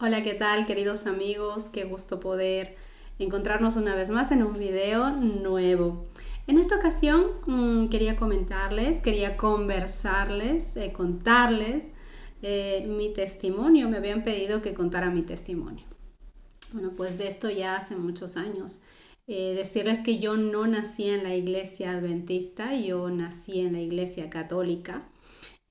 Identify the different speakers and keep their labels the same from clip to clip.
Speaker 1: Hola, ¿qué tal, queridos amigos? Qué gusto poder encontrarnos una vez más en un video nuevo. En esta ocasión quería comentarles, quería conversarles, contarles mi testimonio. Me habían pedido que contara mi testimonio. Bueno, pues de esto ya hace muchos años. Decirles que yo no nací en la iglesia adventista, yo nací en la iglesia católica.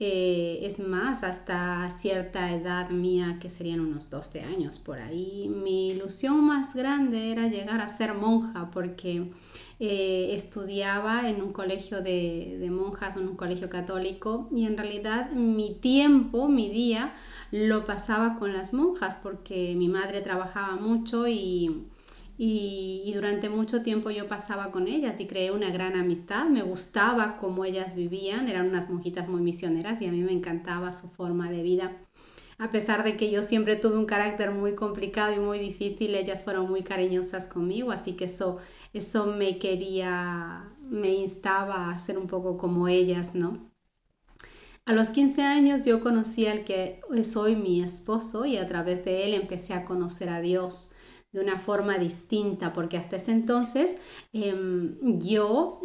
Speaker 1: Es más, hasta cierta edad mía, que serían unos 12 años por ahí, mi ilusión más grande era llegar a ser monja, porque estudiaba en un colegio de monjas, en un colegio católico, y en realidad mi tiempo, mi día, lo pasaba con las monjas, porque mi madre trabajaba mucho y durante mucho tiempo yo pasaba con ellas y creé una gran amistad. Me gustaba cómo ellas vivían, eran unas monjitas muy misioneras y a mí me encantaba su forma de vida. A pesar de que yo siempre tuve un carácter muy complicado y muy difícil, ellas fueron muy cariñosas conmigo, así que eso me instaba a ser un poco como ellas, ¿no? A los 15 años yo conocí al que es hoy mi esposo y a través de él empecé a conocer a Dios de una forma distinta, porque hasta ese entonces yo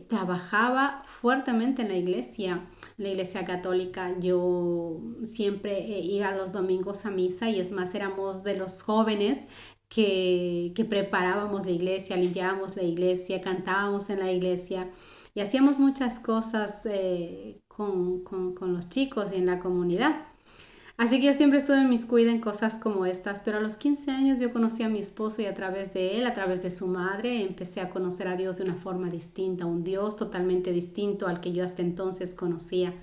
Speaker 1: trabajaba fuertemente en la iglesia católica. Yo siempre iba los domingos a misa y es más, éramos de los jóvenes que preparábamos la iglesia, limpiábamos la iglesia, cantábamos en la iglesia y hacíamos muchas cosas con los chicos y en la comunidad. Así que yo siempre estuve inmiscuida en cosas como estas, pero a los 15 años yo conocí a mi esposo y a través de él, a través de su madre, empecé a conocer a Dios de una forma distinta, un Dios totalmente distinto al que yo hasta entonces conocía.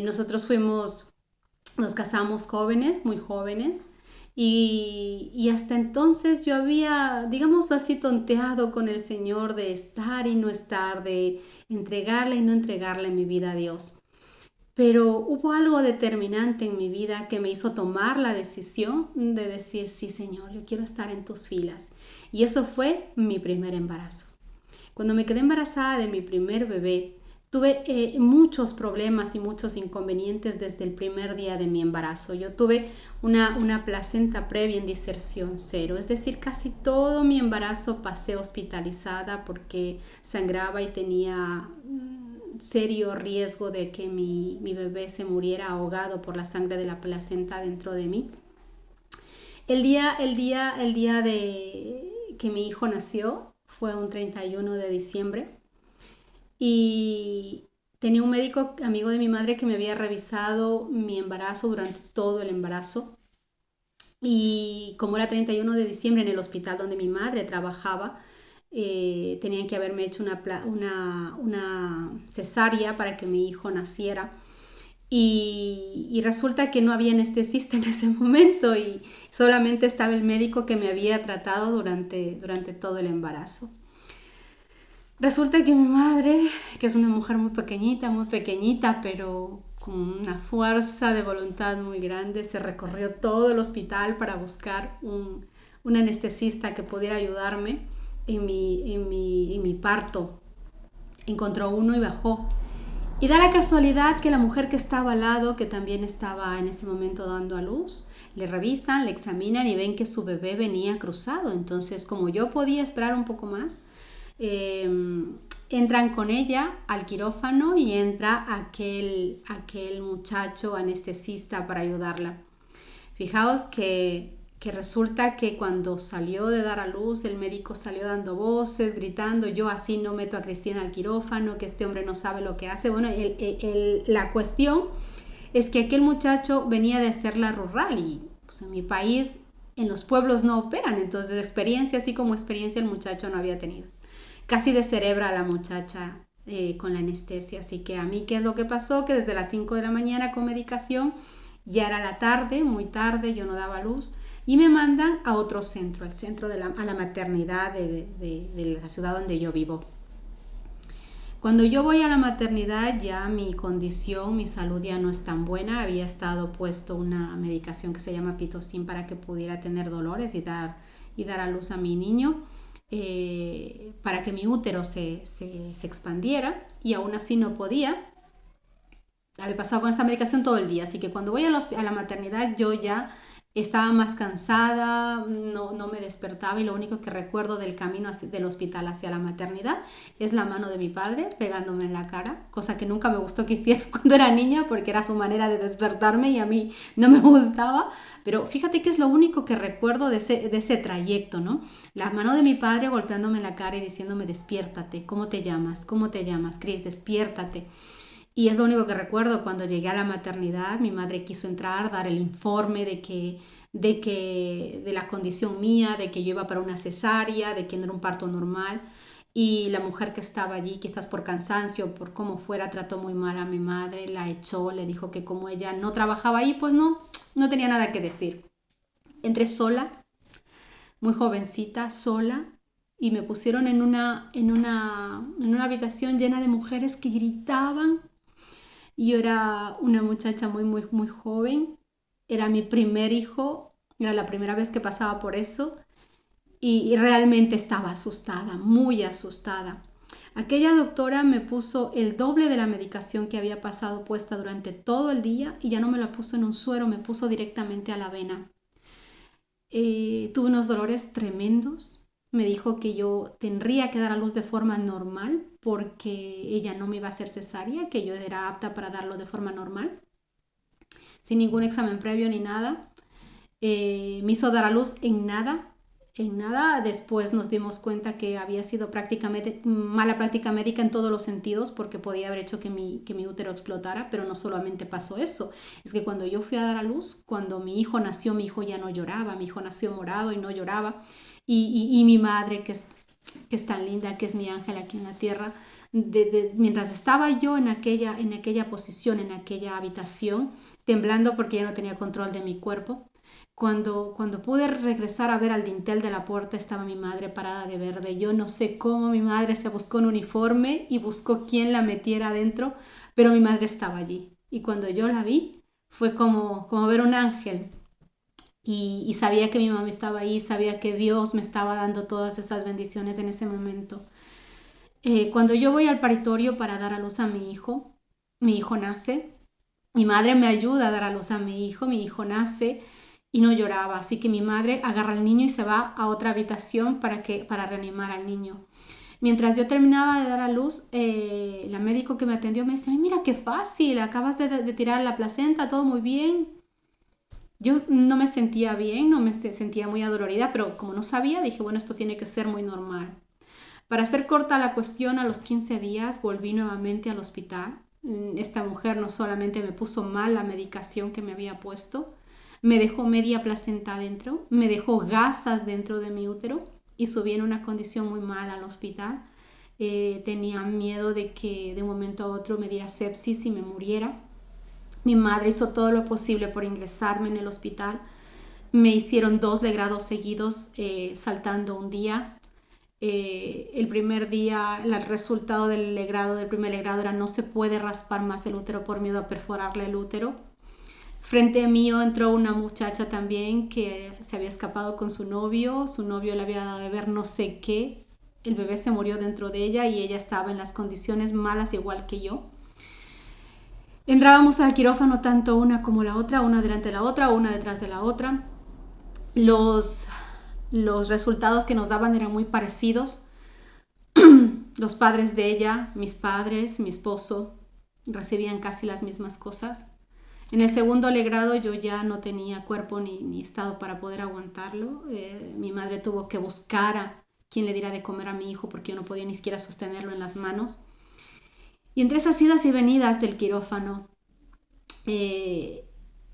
Speaker 1: Nosotros nos casamos jóvenes, muy jóvenes, y hasta entonces yo había, digámoslo así, tonteado con el Señor de estar y no estar, de entregarle y no entregarle mi vida a Dios. Pero hubo algo determinante en mi vida que me hizo tomar la decisión de decir, sí, Señor, yo quiero estar en tus filas. Y eso fue mi primer embarazo. Cuando me quedé embarazada de mi primer bebé, tuve muchos problemas y muchos inconvenientes desde el primer día de mi embarazo. Yo tuve una placenta previa en diserción cero, es decir, casi todo mi embarazo pasé hospitalizada porque sangraba y tenía serio riesgo de que mi bebé se muriera ahogado por la sangre de la placenta dentro de mí. El día de que mi hijo nació fue un 31 de diciembre y tenía un médico amigo de mi madre que me había revisado mi embarazo durante todo el embarazo. Y como era 31 de diciembre en el hospital donde mi madre trabajaba, tenían que haberme hecho una cesárea para que mi hijo naciera. Y resulta que no había anestesista en ese momento y solamente estaba el médico que me había tratado durante todo el embarazo. Resulta que mi madre, que es una mujer muy pequeñita, pero con una fuerza de voluntad muy grande, se recorrió todo el hospital para buscar un anestesista que pudiera ayudarme en mi parto. Encontró uno y bajó. Y da la casualidad que la mujer que estaba al lado, que también estaba en ese momento dando a luz, le revisan, le examinan y ven que su bebé venía cruzado. Entonces, como yo podía esperar un poco más, entran con ella al quirófano y entra aquel muchacho anestesista para ayudarla. Fijaos que resulta que cuando salió de dar a luz, el médico salió dando voces, gritando, yo así no meto a Cristina al quirófano, que este hombre no sabe lo que hace. Bueno, la cuestión es que aquel muchacho venía de hacerla rural y pues, en mi país, en los pueblos no operan, entonces experiencia, así como experiencia el muchacho no había tenido. Casi descerebra a la muchacha con la anestesia, así que a mí, ¿qué es lo que pasó? Que desde las 5 de la mañana con medicación, ya era la tarde, muy tarde, yo no daba luz, y me mandan a otro centro, a la maternidad de la ciudad donde yo vivo. Cuando yo voy a la maternidad ya mi condición, mi salud ya no es tan buena. Había estado puesto una medicación que se llama pitocin para que pudiera tener dolores y dar a luz a mi niño, para que mi útero se expandiera, y aún así no podía. Había pasado con esta medicación todo el día, así que cuando voy a la maternidad yo ya estaba más cansada, no me despertaba, y lo único que recuerdo del camino del hospital hacia la maternidad es la mano de mi padre pegándome en la cara, cosa que nunca me gustó que hiciera cuando era niña porque era su manera de despertarme y a mí no me gustaba. Pero fíjate que es lo único que recuerdo de ese trayecto, ¿no? La mano de mi padre golpeándome en la cara y diciéndome: despiértate, ¿cómo te llamas? ¿Cómo te llamas, Cris? Despiértate. Y es lo único que recuerdo. Cuando llegué a la maternidad, mi madre quiso entrar, dar el informe de la condición mía, de que yo iba para una cesárea, de que no era un parto normal. Y la mujer que estaba allí, quizás por cansancio, por cómo fuera, trató muy mal a mi madre, la echó, le dijo que como ella no trabajaba ahí, pues no tenía nada que decir. Entré sola, muy jovencita, sola, y me pusieron en una habitación llena de mujeres que gritaban. Yo era una muchacha muy, muy, muy joven. Era mi primer hijo. Era la primera vez que pasaba por eso. Y realmente estaba asustada, muy asustada. Aquella doctora me puso el doble de la medicación que había pasado puesta durante todo el día, y ya no me la puso en un suero, me puso directamente a la vena. Tuve unos dolores tremendos. Me dijo que yo tendría que dar a luz de forma normal porque ella no me iba a hacer cesárea, que yo era apta para darlo de forma normal, sin ningún examen previo ni nada. Me hizo dar a luz en nada. Después nos dimos cuenta que había sido prácticamente mala práctica médica en todos los sentidos, porque podía haber hecho que mi útero explotara. Pero no solamente pasó eso, es que cuando yo fui a dar a luz, cuando mi hijo nació, mi hijo ya no lloraba, mi hijo nació morado y no lloraba. Y mi madre, que es tan linda, que es mi ángel aquí en la tierra, mientras estaba yo en aquella posición, en aquella habitación, temblando porque ya no tenía control de mi cuerpo, cuando pude regresar a ver al dintel de la puerta, estaba mi madre parada de verde. Yo no sé cómo mi madre se buscó un uniforme y buscó quién la metiera adentro, pero mi madre estaba allí. Y cuando yo la vi, fue como ver un ángel. Y sabía que mi mamá estaba ahí, sabía que Dios me estaba dando todas esas bendiciones en ese momento. Cuando yo voy al paritorio para dar a luz a mi hijo nace. Mi madre me ayuda a dar a luz a mi hijo nace y no lloraba, así que mi madre agarra al niño y se va a otra habitación para reanimar al niño. Mientras yo terminaba de dar a luz, la médico que me atendió me dice: "Ay, mira qué fácil, acabas de tirar la placenta, todo muy bien". Yo no me sentía bien, no me sentía muy adolorida, pero como no sabía, dije: bueno, esto tiene que ser muy normal. Para hacer corta la cuestión, a los 15 días volví nuevamente al hospital. Esta mujer no solamente me puso mal la medicación que me había puesto, me dejó media placenta adentro, me dejó gasas dentro de mi útero, y subí en una condición muy mala al hospital. Tenía miedo de que de un momento a otro me diera sepsis y me muriera. Mi madre hizo todo lo posible por ingresarme en el hospital. Me hicieron 2 legrados seguidos, saltando un día. El primer día, el resultado del primer legrado era: no se puede raspar más el útero por miedo a perforarle el útero. Frente a mí entró una muchacha también que se había escapado con su novio le había dado de beber no sé qué, el bebé se murió dentro de ella y ella estaba en las condiciones malas igual que yo. Entrábamos al quirófano tanto una como la otra, una delante de la otra, una detrás de la otra. Los resultados que nos daban eran muy parecidos. Los padres de ella, mis padres, mi esposo, recibían casi las mismas cosas. En el segundo legrado yo ya no tenía cuerpo ni estado para poder aguantarlo. Mi madre tuvo que buscar a quien le diera de comer a mi hijo porque yo no podía ni siquiera sostenerlo en las manos. Y entre esas idas y venidas del quirófano, le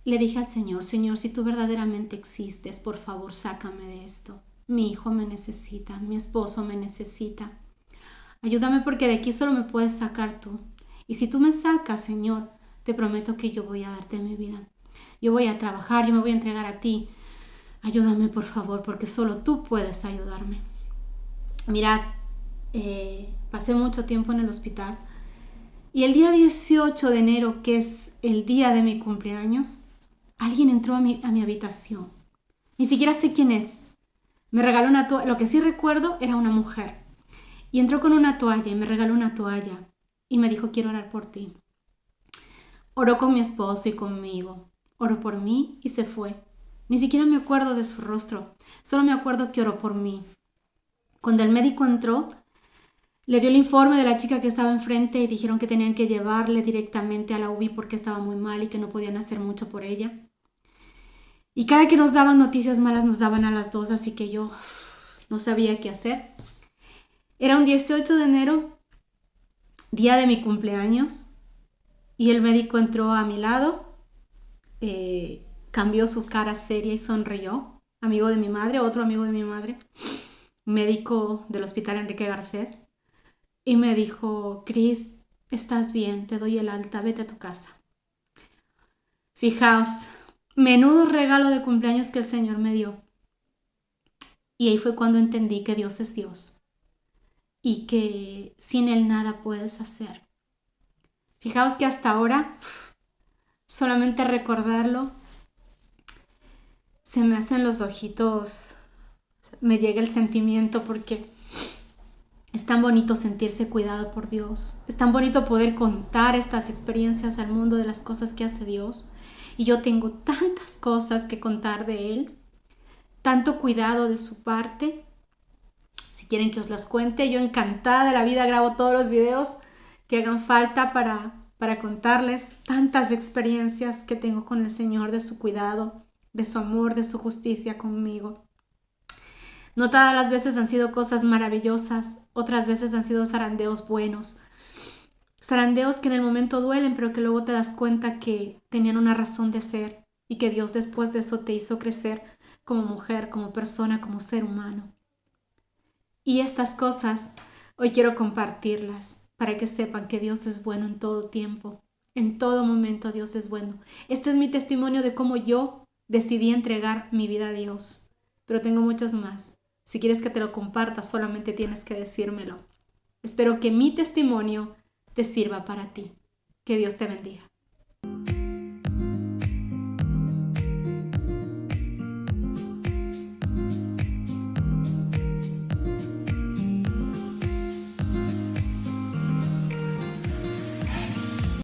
Speaker 1: dije al Señor: Señor, si tú verdaderamente existes, por favor, sácame de esto. Mi hijo me necesita, mi esposo me necesita. Ayúdame porque de aquí solo me puedes sacar tú. Y si tú me sacas, Señor, te prometo que yo voy a darte mi vida. Yo voy a trabajar, yo me voy a entregar a ti. Ayúdame, por favor, porque solo tú puedes ayudarme. Mirad, Pasé mucho tiempo en el hospital. Y el día 18 de enero, que es el día de mi cumpleaños, alguien entró a mi habitación. Ni siquiera sé quién es. Me regaló una toalla. Lo que sí recuerdo era una mujer. Y entró con una toalla y me regaló una toalla. Y me dijo, quiero orar por ti. Oró con mi esposo y conmigo. Oró por mí y se fue. Ni siquiera me acuerdo de su rostro. Solo me acuerdo que oró por mí. Cuando el médico entró, le dio el informe de la chica que estaba enfrente y dijeron que tenían que llevarle directamente a la UBI porque estaba muy mal y que no podían hacer mucho por ella. Y cada que nos daban noticias malas nos daban a las 2, así que yo no sabía qué hacer. Era un 18 de enero, día de mi cumpleaños, y el médico entró a mi lado, cambió su cara seria y sonrió. Amigo de mi madre, otro amigo de mi madre, médico del hospital Enrique Garcés, y me dijo, Cris, estás bien, te doy el alta, vete a tu casa. Fijaos, menudo regalo de cumpleaños que el Señor me dio. Y ahí fue cuando entendí que Dios es Dios y que sin Él nada puedes hacer. Fijaos que hasta ahora, solamente recordarlo, se me hacen los ojitos, me llega el sentimiento porque es tan bonito sentirse cuidado por Dios. Es tan bonito poder contar estas experiencias al mundo de las cosas que hace Dios. Y yo tengo tantas cosas que contar de Él, tanto cuidado de su parte. Si quieren que os las cuente, yo encantada de la vida grabo todos los videos que hagan falta para contarles tantas experiencias que tengo con el Señor, de su cuidado, de su amor, de su justicia conmigo. No todas las veces han sido cosas maravillosas, otras veces han sido zarandeos buenos. Zarandeos que en el momento duelen, pero que luego te das cuenta que tenían una razón de ser y que Dios después de eso te hizo crecer como mujer, como persona, como ser humano. Y estas cosas hoy quiero compartirlas para que sepan que Dios es bueno en todo tiempo. En todo momento Dios es bueno. Este es mi testimonio de cómo yo decidí entregar mi vida a Dios. Pero tengo muchos más. Si quieres que te lo comparta, solamente tienes que decírmelo. Espero que mi testimonio te sirva para ti. Que Dios te bendiga.